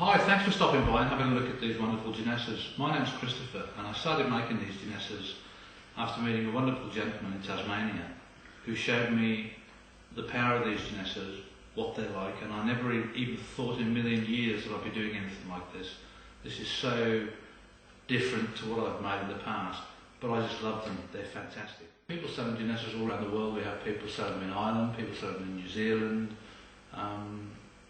Hi, thanks for stopping by and having a look at these wonderful Genesas. My name's Christopher and I started making these Genesas after meeting a wonderful gentleman in Tasmania who showed me the power of these Genesas, what they're like, and I never even thought in a million years that I'd be doing anything like this. This is so different to what I've made in the past, but I just love them, they're fantastic. People sell them Genesas all around the world. We have people selling them in Ireland, people selling them in New Zealand.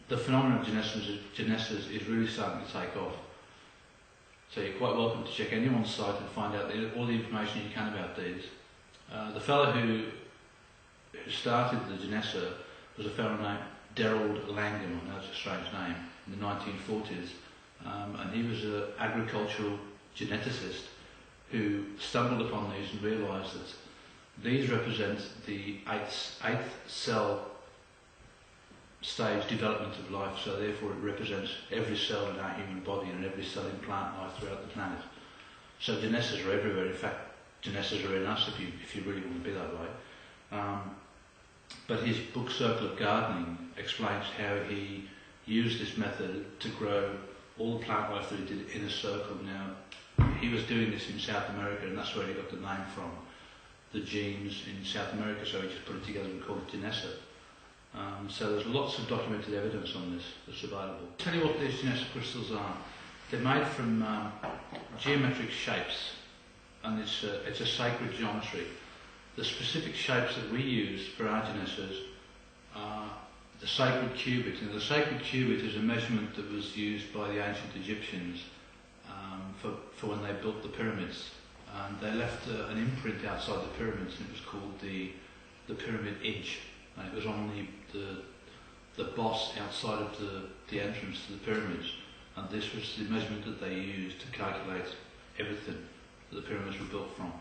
The phenomenon of Genesas is really starting to take off. So you're quite welcome to check anyone's site and find out all the information you can about these. The fellow who started the Genesa was a fellow named Derald Langham. I know it's a strange name, in the 1940s. And he was an agricultural geneticist who stumbled upon these and realised that these represent the eighth cell stage development of life, so therefore it represents every cell in our human body and every cell in plant life throughout the planet. So Genesas are everywhere. In fact, Genesas are in us if you really want to be that way. But his book Circle of Gardening explains how he used this method to grow all the plant life that he did in a circle. Now, he was doing this in South America, and that's where he got the name from, the genes in South America, so he just put it together and called it Genesa. So there's lots of documented evidence on this that's available. I'll tell you what these Genesa crystals are. They're made from geometric shapes, and it's a sacred geometry. The specific shapes that we use for our Genesas are the sacred cubit. And the sacred cubit is a measurement that was used by the ancient Egyptians for when they built the pyramids. And they left an imprint outside the pyramids, and it was called the pyramid inch. And it was on the boss outside of the entrance to the pyramids, and this was the measurement that they used to calculate everything that the pyramids were built from.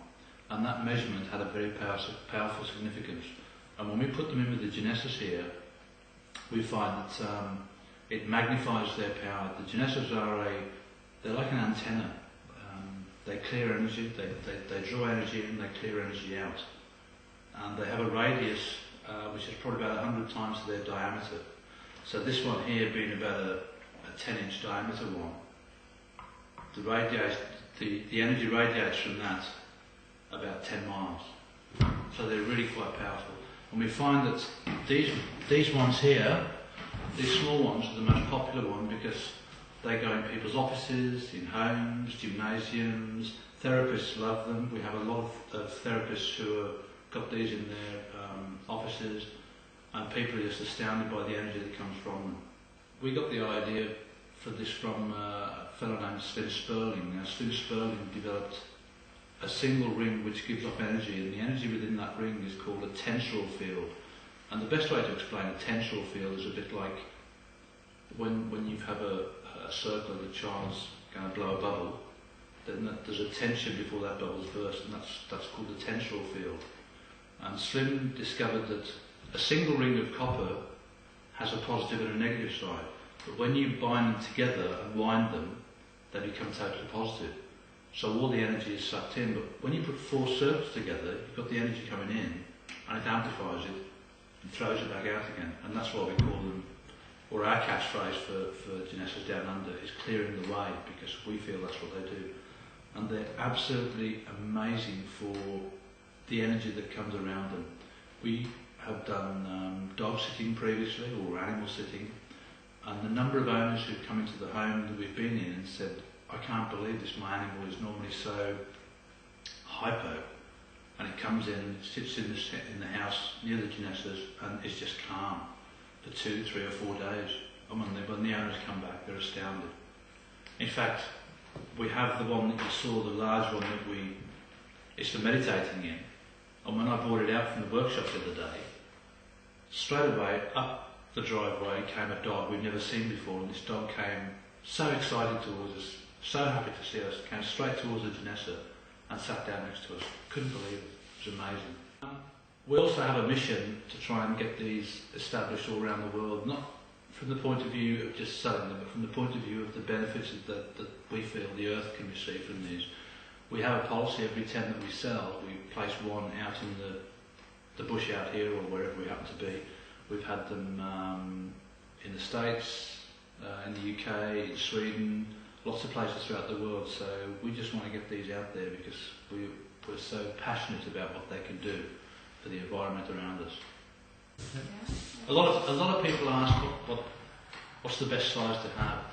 And that measurement had a very powerful significance. And when we put them in with the Genesas here, we find that it magnifies their power. The Genesas they're like an antenna. They clear energy, they draw energy in, they clear energy out. And they have a radius which is probably about 100 times their diameter. So this one here being about a 10-inch diameter one, the energy radiates from that about 10 miles. So they're really quite powerful. And we find that these ones here, these small ones, are the most popular one because they go in people's offices, in homes, gymnasiums. Therapists love them. We have a lot of therapists who have got these in their offices, and people are just astounded by the energy that comes from them. We got the idea for this from a fellow named Sven Sperling. Now, Sven Sperling developed a single ring which gives off energy, and the energy within that ring is called a tensile field. And the best way to explain a tensile field is a bit like when you have a circle and a child's going to blow a bubble, then there's a tension before that bubble's burst, and that's called the tensile field. And Slim discovered that a single ring of copper has a positive and a negative side, but when you bind them together and wind them, they become totally positive. So all the energy is sucked in, but when you put four circles together, you've got the energy coming in, and it amplifies it and throws it back out again. And that's why we call them, or our catchphrase for Genesa Down Under is clearing the way, because we feel that's what they do. And they're absolutely amazing for the energy that comes around them. We have done dog sitting previously, or animal sitting, and the number of owners who've come into the home that we've been in and said, I can't believe this, my animal is normally so hypo, and it comes in, sits in the house near the Genesas, and it's just calm for 2, 3 or 4 days. And when the owners come back, they're astounded. In fact, we have the one that you saw, the large one that it's for meditating in. And when I brought it out from the workshop the other day, straight away up the driveway came a dog we'd never seen before, and this dog came so excited towards us, so happy to see us, came straight towards the Genesa and sat down next to us. Couldn't believe it. It was amazing. We also have a mission to try and get these established all around the world, not from the point of view of just selling them, but from the point of view of the benefits that we feel the earth can receive from these. We have a policy: every 10 that we sell, we place one out in the bush out here or wherever we happen to be. We've had them in the States, in the UK, in Sweden, lots of places throughout the world. So we just want to get these out there because we're so passionate about what they can do for the environment around us. A lot of people ask what's the best size to have,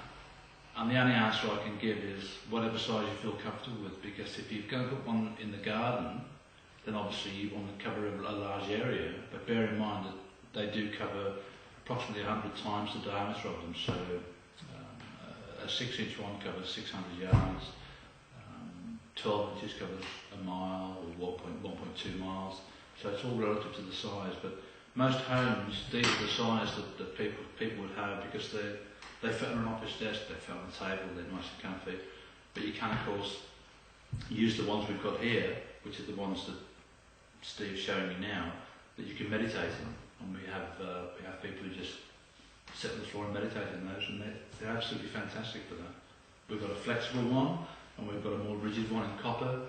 and the only answer I can give is whatever size you feel comfortable with. Because if you're going to put one in the garden, then obviously you want to cover a large area. But bear in mind that they do cover approximately 100 times the diameter of them. So a 6-inch one covers 600 yards. 12 inches covers a mile or 1.2 miles. So it's all relative to the size. But most homes, these are the size that people would have because they fit on an office desk, they fit on a table, they're nice and comfy. But you can, of course, use the ones we've got here, which are the ones that Steve's showing you now, that you can meditate in. And we have people who just sit on the floor and meditate in those, and they're absolutely fantastic for that. We've got a flexible one, and we've got a more rigid one in copper.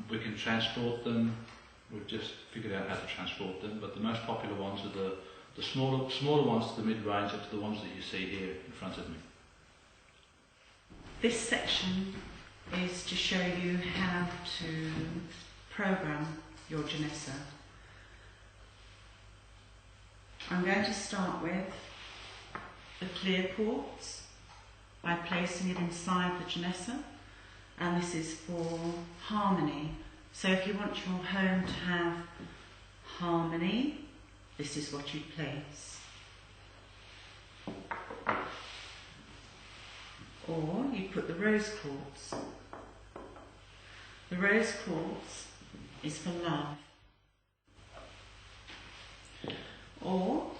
We can transport them. We've just figured out how to transport them, but the most popular ones are the smaller ones to the mid-range, up to the ones that you see here in front of me. This section is to show you how to program your Genesa. I'm going to start with the clear quartz by placing it inside the Genesa, and this is for harmony. So if you want your home to have harmony, this is what you place. Or you put the rose quartz. The rose quartz is for love. Or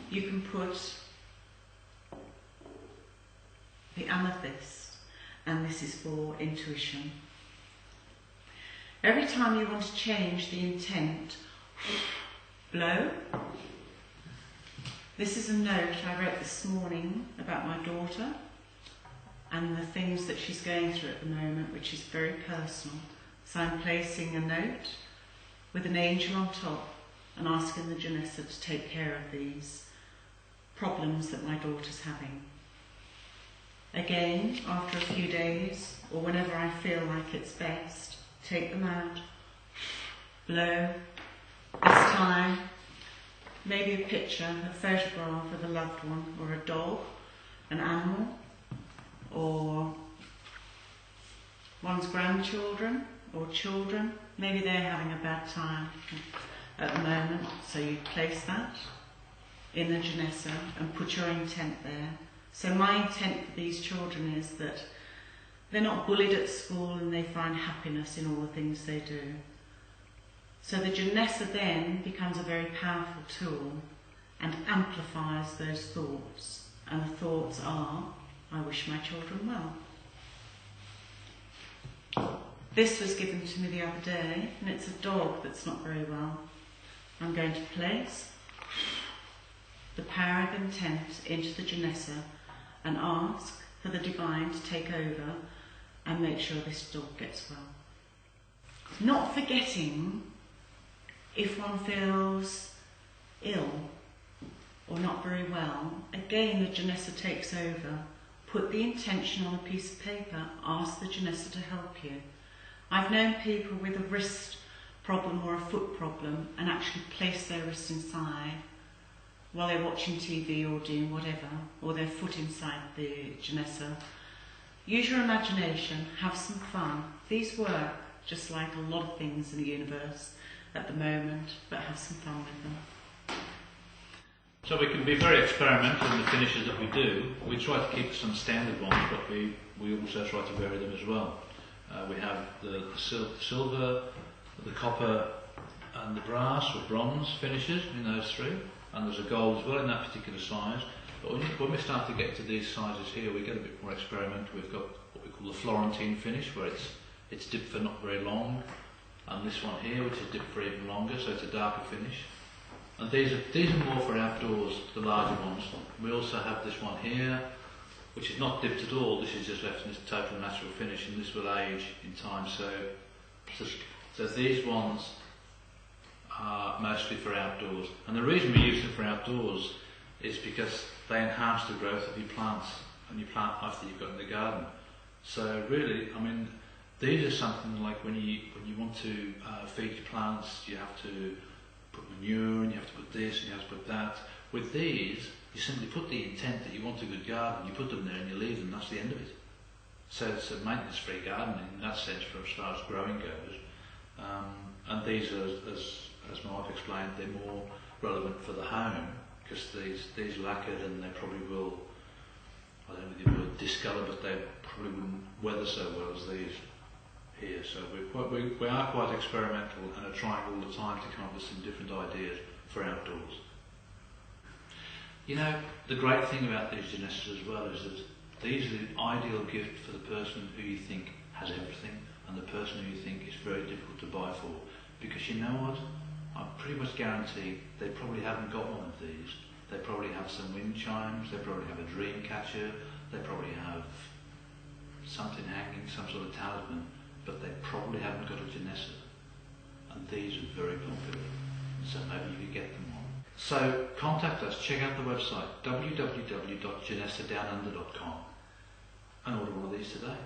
you can put the amethyst, and this is for intuition. Every time you want to change the intent, blow. This is a note I wrote this morning about my daughter and the things that she's going through at the moment, which is very personal. So I'm placing a note with an angel on top and asking the Genesa to take care of these problems that my daughter's having. Again, after a few days, or whenever I feel like it's best, take them out, blow. This time, maybe a picture, a photograph of a loved one, or a dog, an animal, or one's grandchildren or children. Maybe they're having a bad time at the moment, so you place that in the Genesa and put your intent there. So my intent for these children is that they're not bullied at school and they find happiness in all the things they do. So the Genesa then becomes a very powerful tool and amplifies those thoughts. And the thoughts are, I wish my children well. This was given to me the other day, and it's a dog that's not very well. I'm going to place the power of intent into the Genesa and ask for the divine to take over and make sure this dog gets well. Not forgetting, if one feels ill or not very well, again the Genesa takes over. Put the intention on a piece of paper, ask the Genesa to help you. I've known people with a wrist problem or a foot problem and actually place their wrist inside while they're watching TV or doing whatever, or their foot inside the Genesa. Use your imagination, have some fun. These work just like a lot of things in the universe at the moment, but have some fun with them. So we can be very experimental in the finishes that we do. We try to keep some standard ones, but we also try to vary them as well. We have the silver, the copper and the brass or bronze finishes in those three, and there's a gold as well in that particular size. But when we start to get to these sizes here, we get a bit more experimental. We've got what we call the Florentine finish, where it's dipped for not very long, and this one here, which is dipped for even longer, so it's a darker finish. And these are more for outdoors, the larger ones. We also have this one here, which is not dipped at all. This is just left in this total natural finish, and this will age in time. So these ones are mostly for outdoors, and the reason we use them for outdoors is because they enhance the growth of your plants and your plant life that you've got in the garden. So really, I mean, these are something like when you want to feed your plants, you have to put manure and you have to put this and you have to put that. With these, you simply put the intent that you want a good garden, you put them there and you leave them, that's the end of it. So it's a maintenance-free gardening in that sense for as far as growing goes. And these are, as my wife explained, they're more relevant for the home because these lacquered and they probably will, I don't know the word discolour, but they probably wouldn't weather so well as these here. So we are quite experimental and are trying all the time to come up with some different ideas for outdoors. You know, the great thing about these Genesas as well is that these are the ideal gift for the person who you think has everything and the person who you think is very difficult to buy for. Because you know what? I pretty much guarantee they probably haven't got one of these. They probably have some wind chimes, they probably have a dream catcher, they probably have something hanging, some sort of talisman, but they probably haven't got a Genesa. And these are very popular, so maybe you could get them one. So contact us, check out the website www.genesadownunder.com and order one of these today.